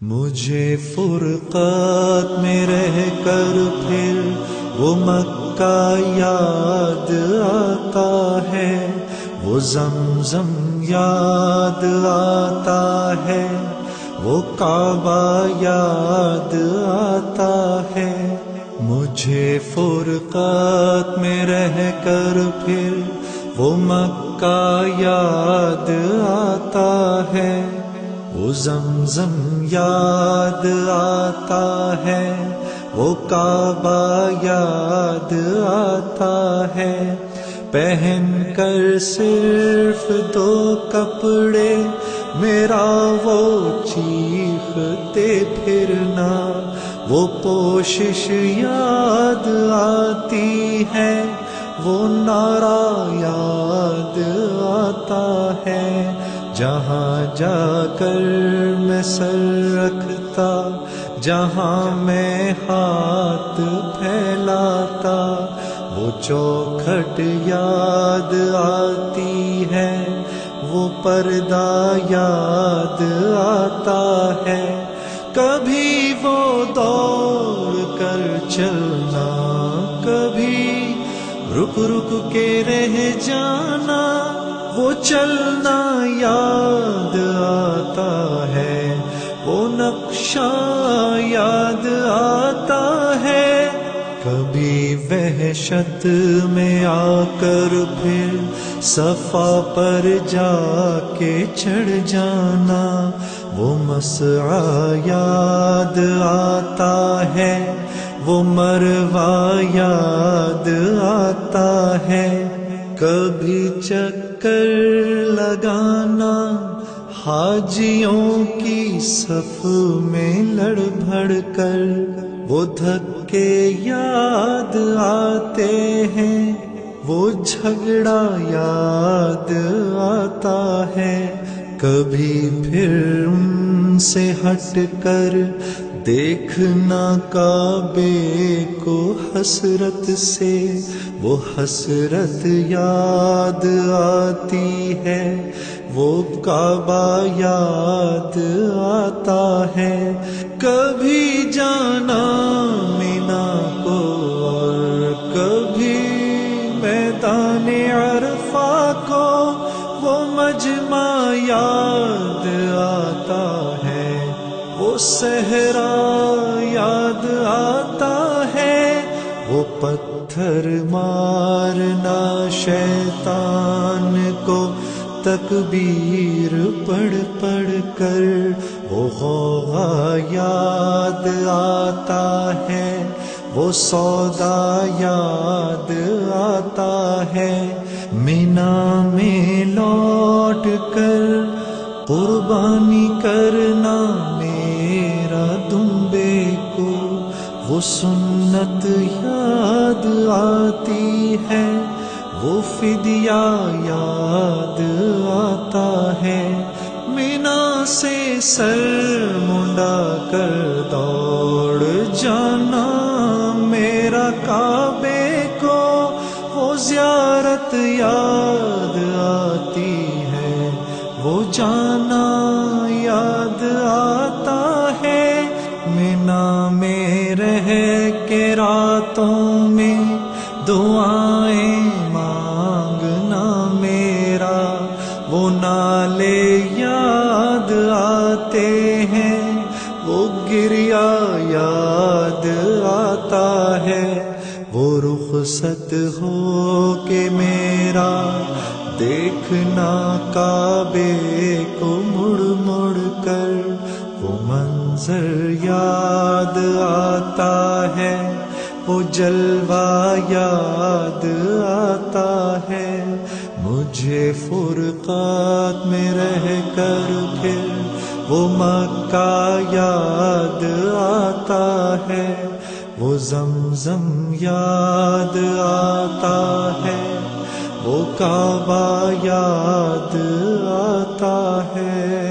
مجھے فرقت میں رہ کر پھر وہ مکہ یاد آتا ہے، وہ زمزم یاد آتا ہے، وہ کعبہ یاد آتا ہے۔ مجھے فرقت میں رہ کر پھر وہ مکہ یاد آتا ہے، وہ زمزم یاد آتا ہے، وہ کعبہ یاد آتا ہے۔ پہن کر صرف دو کپڑے میرا وہ چیختے پھرنا، وہ پوشش یاد آتی ہے، وہ نعرہ یاد آتا ہے۔ جہاں جا کر میں سر رکھتا، جہاں میں ہاتھ پھیلاتا، وہ چوکھٹ یاد آتی ہے، وہ پردہ یاد آتا ہے۔ کبھی وہ دوڑ کر چلنا، کبھی رک رک کے رہ جانا، وہ چلنا یاد آتا ہے، وہ نقشہ یاد آتا ہے۔ کبھی وحشت میں آ کر پھر صفا پر جا کے چڑھ جانا، وہ مسعی یاد آتا ہے، وہ مروہ یاد آتا ہے۔ کبھی چکر لگانا حاجیوں کی صف میں لڑ بھڑ کر، وہ دھکے یاد آتے ہیں، وہ جھگڑا یاد آتا ہے۔ کبھی پھر ان سے ہٹ کر دیکھنا کعبے کو حسرت سے، وہ حسرت یاد آتی ہے، وہ کعبہ یاد آتا ہے۔ کبھی جانا مینا کو اور کبھی میدان عرفہ کو، وہ مجمع یاد آتا ہے، وہ صحرا یاد آتا ہے، وہ پتھر مارنا شیطان کو تکبیر پڑھ پڑھ کر، وہ غوغا یاد آتا ہے، وہ سودا یاد آتا ہے۔ مینا میں لوٹ کر قربانی کرنا میرا دمبے کو، وہ سنت یاد آتی ہے، وہ فدیہ یاد آتا ہے۔ مینا سے سر منڈا کر دوڑ جانا میرا کعبے کو، وہ زیارت یاد آتی ہے، وہ جانا یاد آتا ہے۔ مینا میں رہ کے راتوں میں دعائیں مانگنا میرا، وہ نالے یاد آتے ہیں، وہ گریا یاد آتا ہے۔ وہ رخصت ہو کے میرا دیکھنا کعبے کو مڑ مڑ کر، وہ منظر یاد آتا ہے، وہ جلوہ یاد آتا ہے۔ مجھے فرقت میں رہ کر پھر وہ مکہ یاد آتا ہے، وہ زمزم یاد آتا ہے، وہ کعبہ یاد آتا ہے۔